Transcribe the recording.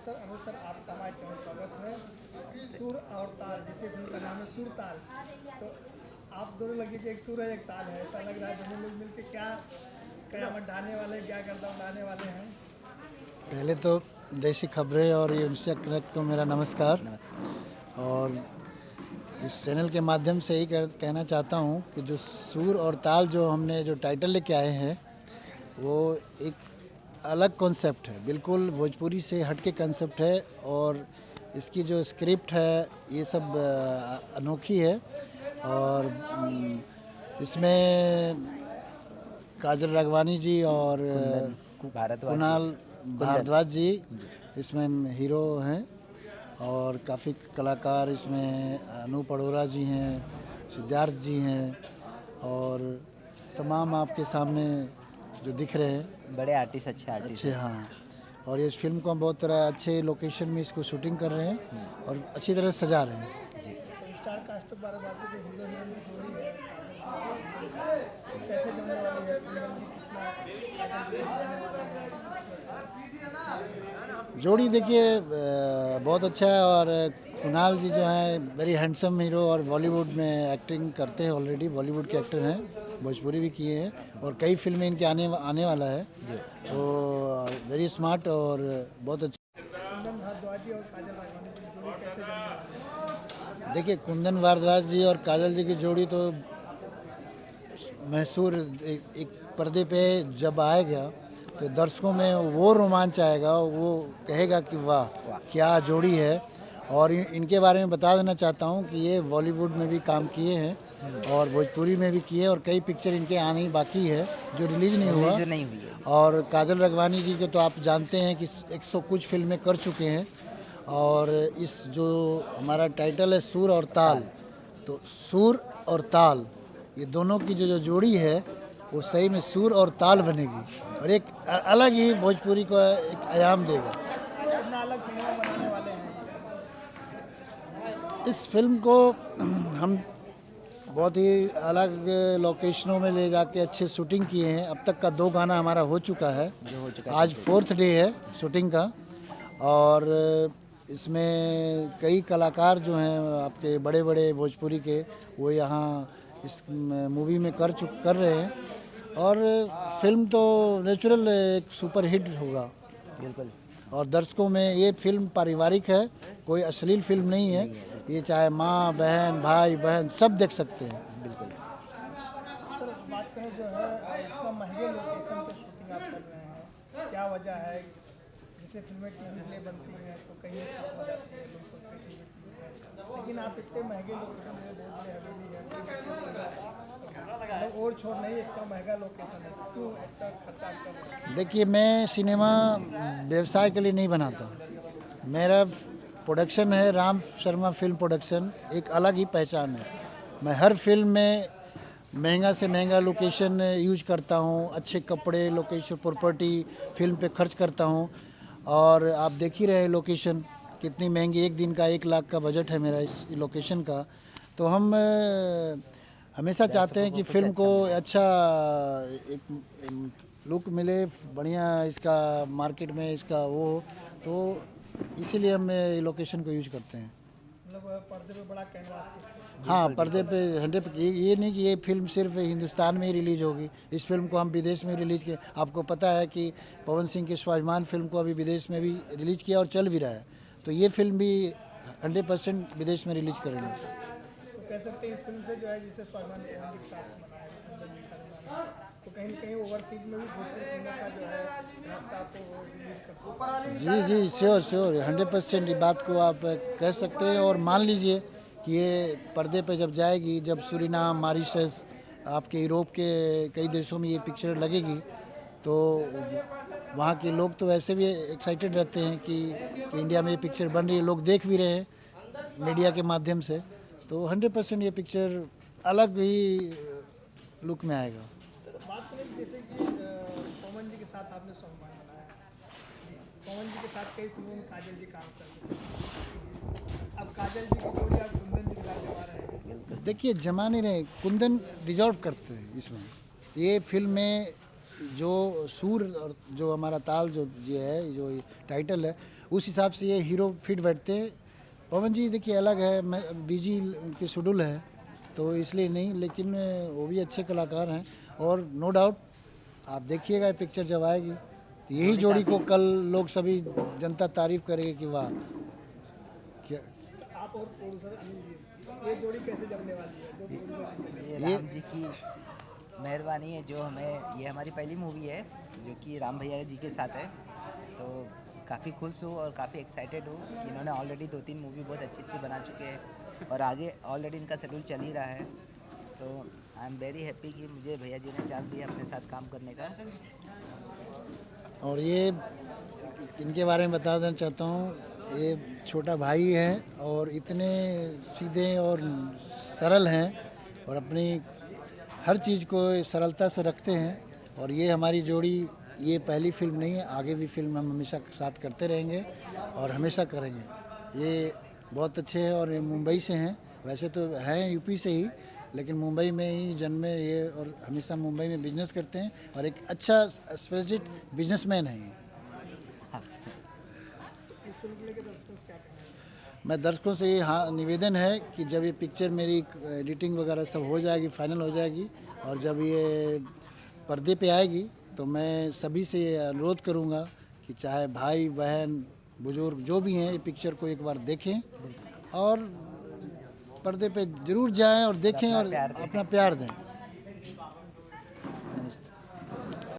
Sir Anil sir, आपका हमारे channel स्वागत है। सुर और ताल, जैसे फिल्म का नाम है सुर ताल, तो आप दोनों लगे कि एक सुर है एक ताल है, ऐसा लग रहा है दोनों लोग मिलकर क्या कयामत ढाने वाले, क्या गर्दा उड़ाने वाले हैं। पहले तो देसी खबरें और ये इंस्टा कनेक्ट को मेरा नमस्कार। और इस चैनल के माध्यम से ही कहना चाहता हूँ कि जो सुर और ताल जो हमने जो टाइटल लेके आए हैं वो एक अलग कॉन्सेप्ट है, बिल्कुल भोजपुरी से हटके कॉन्सेप्ट है। और इसकी जो स्क्रिप्ट है ये सब अनोखी है। और इसमें काजल राघवानी जी और कुणाल भारद्वाज जी इसमें हीरो हैं। और काफ़ी कलाकार इसमें अनूप अरोरा जी हैं, सिद्धार्थ जी हैं और तमाम आपके सामने जो दिख रहे हैं बड़े आर्टिस्ट, अच्छे हाँ। और इस फिल्म को हम बहुत तरह अच्छे लोकेशन में इसको शूटिंग कर रहे हैं और अच्छी तरह सजा रहे हैं जी। तो स्टार कास्ट बारे बात है, जो हीरो हीरोइन की जोड़ी है कैसे जमने वाली है, कुंदन जी कितना काजल जी को निभाने वाले हैं, किस तरह से जोड़ी देखिए बहुत अच्छा है। और कुणाल जी जो हैं वेरी हैंडसम हीरो और बॉलीवुड में एक्टिंग करते हैं, ऑलरेडी बॉलीवुड के एक्टर हैं, भोजपुरी भी किए हैं और कई फिल्में इनके आने वाला है। तो वेरी स्मार्ट और बहुत अच्छा। कुंदन भारद्वाज जी और काजल राघवानी जी की जोड़ी कैसे जमने वाली है। देखिए कुंदन भारद्वाज जी और काजल जी की जोड़ी तो मैसूर एक पर्दे पे जब आएगा तो दर्शकों में वो रोमांच आएगा, वो कहेगा कि वाह क्या जोड़ी है। और इनके बारे में बता देना चाहता हूँ कि ये बॉलीवुड में भी काम किए हैं और भोजपुरी में भी किए और कई पिक्चर इनके आने बाकी है जो रिलीज नहीं हुआ। और काजल राघवानी जी को तो आप जानते हैं कि 100 कुछ फिल्में कर चुके हैं। और इस जो हमारा टाइटल है सुर और ताल, तो सुर और ताल ये दोनों की जो जोड़ी है वो सही में सुर और ताल बनेगी और एक अलग ही भोजपुरी को एक आयाम देगा। कितना अलग सिनेमा बनाने वाले हैं। इस फिल्म को हम बहुत ही अलग लोकेशनों में ले जाके अच्छे शूटिंग किए हैं। अब तक का 2 गाना हमारा हो चुका है, आज 4th डे है शूटिंग का। और इसमें कई कलाकार जो हैं आपके बड़े बड़े भोजपुरी के वो यहाँ इस मूवी में कर रहे हैं। और फिल्म तो नेचुरल एक सुपर हिट होगा बिल्कुल। और दर्शकों में ये फिल्म पारिवारिक है, कोई अश्लील फिल्म नहीं है। ये चाहे माँ बहन भाई बहन सब देख सकते हैं। बिल्कुल। सर बात करें जो है इतना महंगे लोकेशन पे शूटिंग आप कर रहे हैं, क्या वजह है? जिसे फिल्में टीवी के लिए बनती हैं तो कहीं शूट हो जाती है, लोग सोचते हैं टीवी है, लेकिन आप इतने महंगे लोकेशन जैसे बहुत बड़े हवेली है और छोड़ नहीं, इतना महंगा लोकेशन है, क्यों इतना खर्चा आप कर रहे हैं? देखिए मैं सिनेमा व्यवसाय के लिए नहीं बनाता, मेरा प्रोडक्शन है राम शर्मा फिल्म प्रोडक्शन, एक अलग ही पहचान है। मैं हर फिल्म में महंगा से महंगा लोकेशन यूज करता हूँ, अच्छे कपड़े लोकेशन प्रॉपर्टी फिल्म पे खर्च करता हूँ। और आप देख ही रहे लोकेशन कितनी महंगी, एक दिन का 1 लाख का बजट है मेरा इस लोकेशन का। तो हम हमेशा चाहते हैं कि फिल्म को अच्छा एक लुक मिले, बढ़िया इसका मार्केट में इसका वो, तो इसीलिए हम लोकेशन को यूज करते हैं। मतलब पर्दे पे बड़ा कैनवास। हाँ पर्दे पे 100, ये नहीं कि ये फिल्म सिर्फ हिंदुस्तान में ही रिलीज होगी, इस फिल्म को हम विदेश में रिलीज किए। आपको पता है कि पवन सिंह के स्वाभिमान फिल्म को अभी विदेश में भी रिलीज किया और चल भी रहा है, तो ये फिल्म भी 100% विदेश में रिलीज करेंगे। तो कह सकते हैं इस फिल्म से जो है जिसे स्वाभिमान पवन जी के साथ बनाया तो कहीं ना कहीं ओवरसीज में भी भोजपुरी फिल्मों का जो है रास्ता आपको रिलीज कर। जी श्योर 100% ये बात को आप कह सकते हैं। और मान लीजिए कि ये पर्दे पे जब जाएगी, जब सूरीनाम मॉरिशस आपके यूरोप के कई देशों में ये पिक्चर लगेगी, तो वहाँ के लोग तो वैसे भी एक्साइटेड रहते हैं कि इंडिया में ये पिक्चर बन रही है, लोग देख भी रहे हैं मीडिया के माध्यम से। तो 100% ये पिक्चर अलग ही लुक में आएगा। सर बात करें जैसे कि पवन जी के साथ आपने स्वाभिमान बनाया, पवन जी के साथ कई फिल्मों में काजल जी काम कर चुके हैं, अब काजल जी की जोड़ी आप कुंदन जी के साथ निभा रहे हैं। देखिए जमा नहीं रहे, कुंदन डिजर्व करते हैं इसमें। ये फिल्म में जो सुर और जो हमारा ताल जो ये है, जो टाइटल है, उस हिसाब से ये हीरो फिट बैठते हैं। पवन जी देखिए अलग है, मैं बिजी उनके शेड्यूल है तो इसलिए नहीं, लेकिन वो भी अच्छे कलाकार हैं। और नो डाउट आप देखिएगा पिक्चर जब आएगी तो यही जोड़ी को कल लोग सभी जनता तारीफ करेगी कि वाह क्या। आप और प्रोड्यूसर अनिल जी, ये जोड़ी कैसे जमने वाली है? दो प्रोड्यूसर ये राम जी की मेहरबानी है जो हमें, ये हमारी पहली मूवी है जो कि राम भैया जी के साथ है, तो काफ़ी खुश हूँ और काफ़ी एक्साइटेड हूँ कि इन्होंने ऑलरेडी 2-3 मूवी बहुत अच्छी अच्छी बना चुके हैं और आगे ऑलरेडी इनका शेड्यूल चल ही रहा है। तो आई एम वेरी हैप्पी कि मुझे भैया जी ने चांस दिया अपने साथ काम करने का। और ये इनके बारे में बता देना चाहता हूँ, ये छोटा भाई हैं और इतने सीधे और सरल हैं और अपनी हर चीज़ को सरलता से रखते हैं। और ये हमारी जोड़ी, ये पहली फिल्म नहीं है, आगे भी फिल्म हम हमेशा साथ करते रहेंगे और हमेशा करेंगे। ये बहुत अच्छे हैं और ये मुंबई से हैं, वैसे तो हैं यूपी से ही, लेकिन मुंबई में ही जन्मे ये और हमेशा मुंबई में बिजनेस करते हैं और एक अच्छा स्पेसिफिक बिजनेसमैन है ये। इस फिल्म को लेकर दर्शकों से क्या कहना चाहिए? मैं दर्शकों से ये हाँ निवेदन है कि जब ये पिक्चर मेरी एडिटिंग वगैरह सब हो जाएगी, फाइनल हो जाएगी और जब ये पर्दे पे आएगी तो मैं सभी से ये अनुरोध करूँगा कि चाहे भाई बहन बुजुर्ग जो भी हैं, ये पिक्चर को एक बार देखें और पर्दे पे ज़रूर जाएं और देखें और अपना प्यार दें।